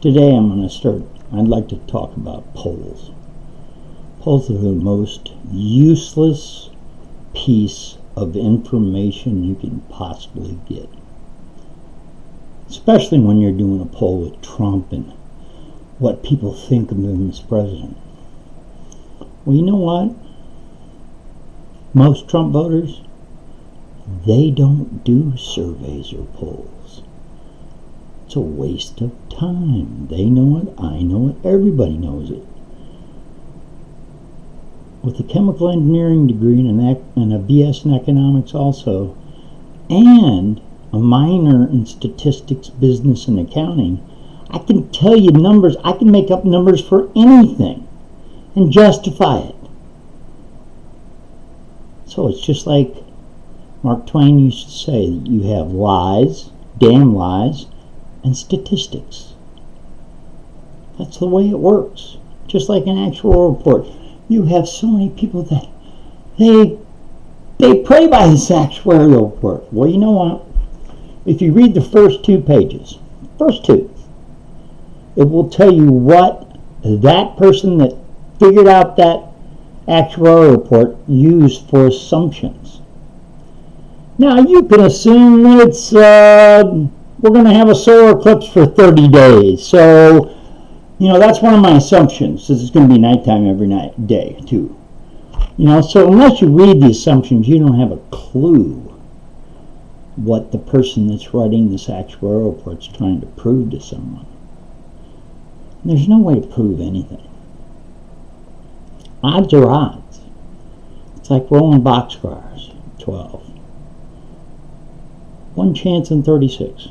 Today I'd like to talk about polls. Polls are the most useless piece of information you can possibly get. Especially when you're doing a poll with Trump and what people think of him as president. Well, you know what? Most Trump voters, they don't do surveys or polls. It's a waste of time. They know it, I know it, everybody knows it. With a chemical engineering degree and a BS in economics also, and a minor in statistics, business, and accounting, I can tell you numbers. I can make up numbers for anything and justify it. So it's just like Mark Twain used to say, that you have lies, damn lies, and statistics. That's the way it works. Just like an actual report. You have so many people that they pray by this actuarial report. Well, you know what? If you read the first two pages, it will tell you what that person that figured out that actuarial report used for assumptions. Now, you can assume that it's we're going to have a solar eclipse for 30 days. So, that's one of my assumptions. This is going to be nighttime every day, too. So unless you read the assumptions, you don't have a clue what the person that's writing this actuarial report is trying to prove to someone. And there's no way to prove anything. Odds are odds. It's like rolling boxcars, 12. One chance in 36.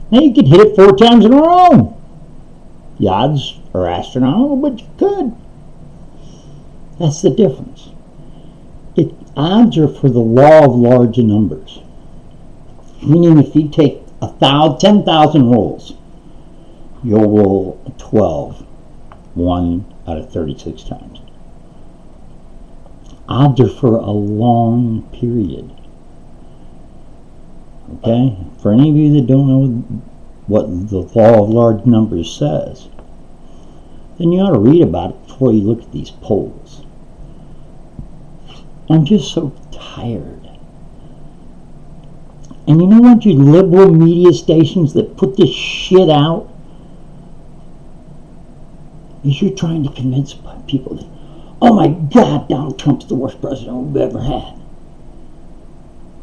Now you could hit it 4 times in a row. The odds are astronomical, but you could. That's the difference. Odds are for the law of large numbers. Meaning if you take 10,000 rolls, you'll roll 12, 1 out of 36 times. Odds are for a long period. Okay? For any of you that don't know what the law of large numbers says, then you ought to read about it before you look at these polls. I'm just so tired. And you know what, you liberal media stations that put this shit out, is you're trying to convince people that, oh my God, Donald Trump's the worst president we've ever had.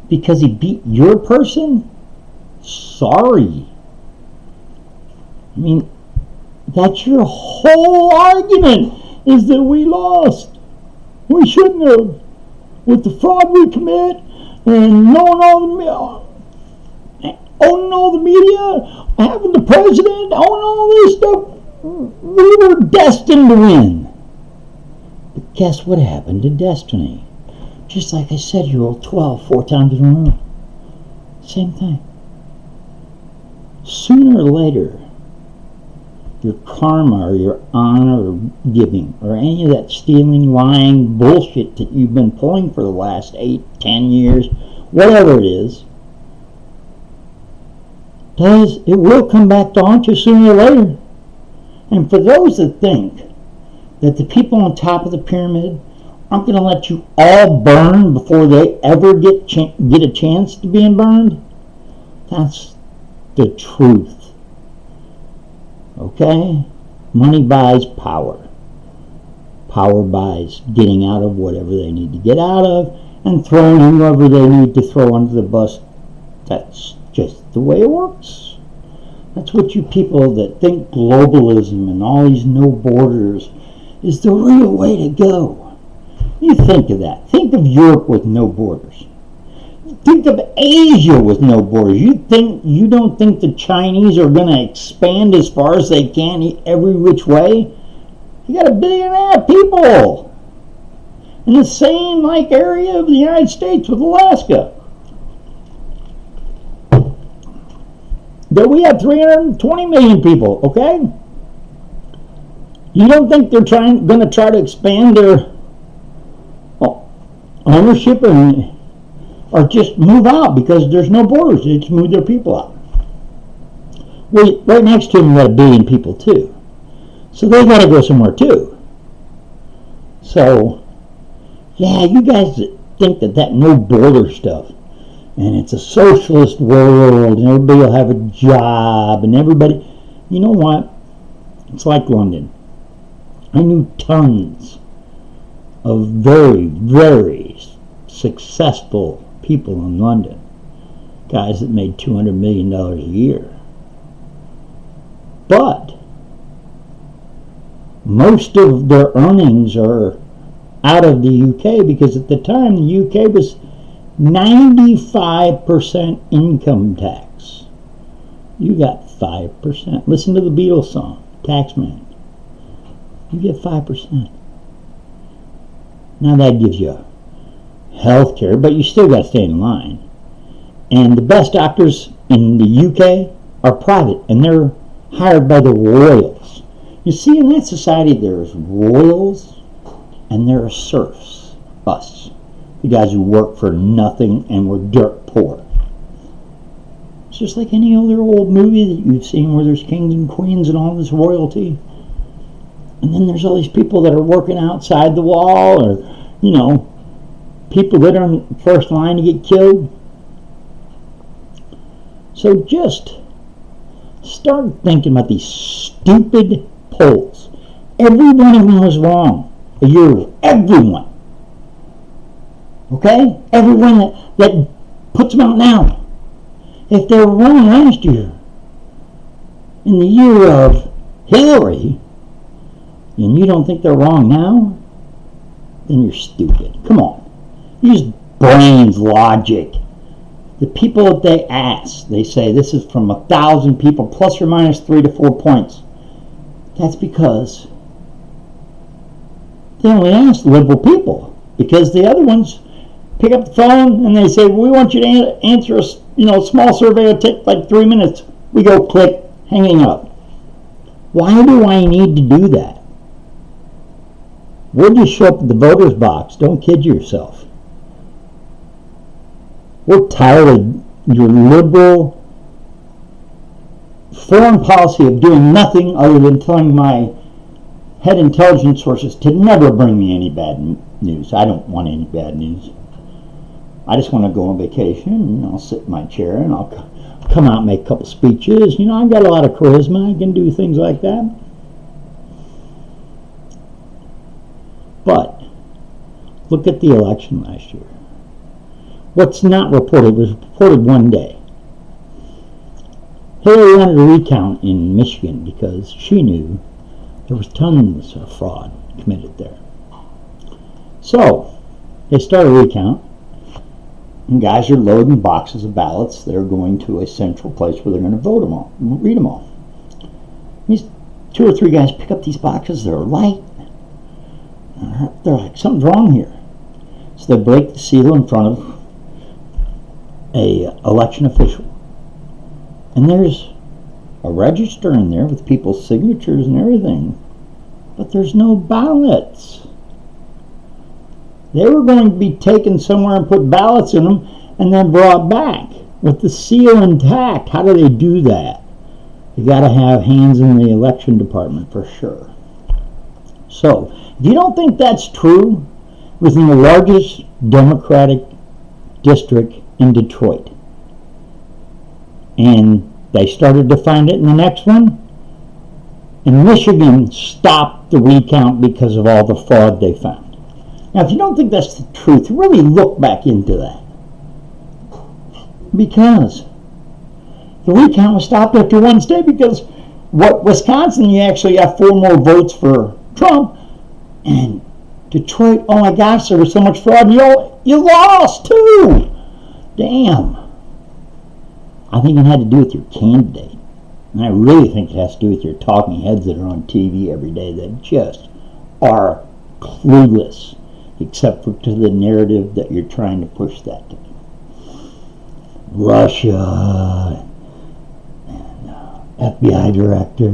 Because he beat your person? Sorry. I mean, that's your whole argument, is that we lost. We shouldn't have. With the fraud we commit, and knowing all the media, having the president, owning all this stuff, we were destined to win. But guess what happened to destiny? Just like I said, you roll 12 4 times in a row. Same thing. Sooner or later, your karma or your honor giving or any of that stealing, lying bullshit that you've been pulling for the last 8, 10 years, whatever it is, it will come back to haunt you sooner or later. And for those that think that the people on top of the pyramid aren't going to let you all burn before they ever get a chance to being burned, that's the truth. Okay? Money buys power. Power buys getting out of whatever they need to get out of and throwing whoever they need to throw under the bus. That's just the way it works. That's what you people that think globalism and all these no borders is the real way to go. You think of that. Think of Europe with no borders. Think of Asia with no borders. You don't think the Chinese are going to expand as far as they can every which way? You got 1.5 billion people in the same area of the United States with Alaska. That we have 320 million people. Okay, you don't think they're going to try to expand their ownership or just move out because there's no borders? They just move their people out. Well, right next to them, you got 1 billion people too. So they got to go somewhere too. So, yeah, you guys think that no border stuff, and it's a socialist world, and everybody will have a job, and everybody, you know what? It's like London. I knew tons of very, very successful people in London. Guys that made $200 million a year. But most of their earnings are out of the UK, because at the time the UK was 95% income tax. You got 5%. Listen to the Beatles song, Taxman. You get 5%. Now that gives you health care, but you still got to stay in line. And the best doctors in the UK are private, and they're hired by the royals. You see, in that society, there's royals and there are serfs, us, the guys who work for nothing and were dirt poor. It's just like any other old movie that you've seen where there's kings and queens and all this royalty. And then there's all these people that are working outside the wall, or, you know, people that are in the first line to get killed. So just start thinking about these stupid polls. Every one of them was wrong a year ago. Everyone. Okay? Everyone that puts them out now. If they were wrong last year, in the year of Hillary, and you don't think they're wrong now, then you're stupid. Come on. Use brains, logic. The people that they ask, they say this is from 1,000 people, plus or minus 3 to 4 points. That's because they only ask liberal people, because the other ones pick up the phone and they say, we want you to answer a small survey. It'll take like 3 minutes. We go click, hanging up. Why do I need to do that? We'll just show up at the voter's box. Don't kid yourself. We're tired of your liberal foreign policy of doing nothing other than telling my head intelligence sources to never bring me any bad news. I don't want any bad news. I just want to go on vacation, and I'll sit in my chair and I'll come out and make a couple speeches. You know, I've got a lot of charisma. I can do things like that. But look at the election last year. What's not reported was reported one day. Hillary wanted a recount in Michigan because she knew there was tons of fraud committed there. So they start a recount, and guys are loading boxes of ballots. They're going to a central place where they're going to vote them all, read them all. These 2 or 3 guys pick up these boxes. They're light. They're like, something's wrong here. So they break the seal in front of a election official, and there's a register in there with people's signatures and everything, but there's no ballots. They were going to be taken somewhere and put ballots in them and then brought back with the seal intact. How do they do that? You got to have hands in the election department for sure. So if you don't think that's true, within the largest Democratic district in Detroit, and they started to find it in the next one, and Michigan stopped the recount because of all the fraud they found. Now, if you don't think that's the truth, really look back into that, because the recount was stopped after one state, because Wisconsin, you actually have 4 more votes for Trump, and Detroit, oh my gosh, there was so much fraud, you lost too. Damn. I think it had to do with your candidate. And I really think it has to do with your talking heads that are on TV every day that just are clueless, except for to the narrative that you're trying to push that to. Russia, and FBI director.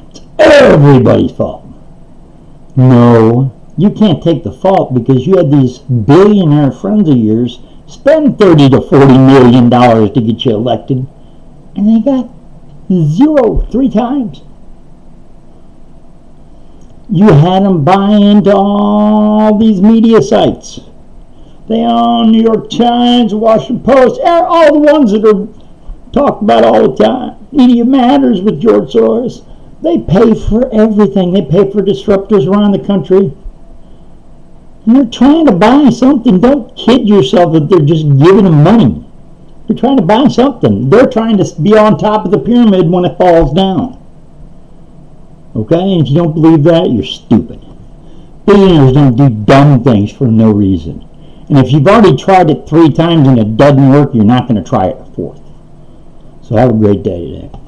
It's everybody's fault. No, you can't take the fault, because you had these billionaire friends of yours spend $30 to $40 million to get you elected, and they got Zero, 3 times. You had them buy into all these media sites. They own New York Times, Washington Post, all the ones that are talked about all the time. Media Matters with George Soros. They pay for everything. They pay for disruptors around the country. And they're trying to buy something. Don't kid yourself that they're just giving them money. They're trying to buy something. They're trying to be on top of the pyramid when it falls down. Okay? And if you don't believe that, you're stupid. Billionaires don't do dumb things for no reason. And if you've already tried it 3 times and it doesn't work, you're not going to try it a 4th. So have a great day today.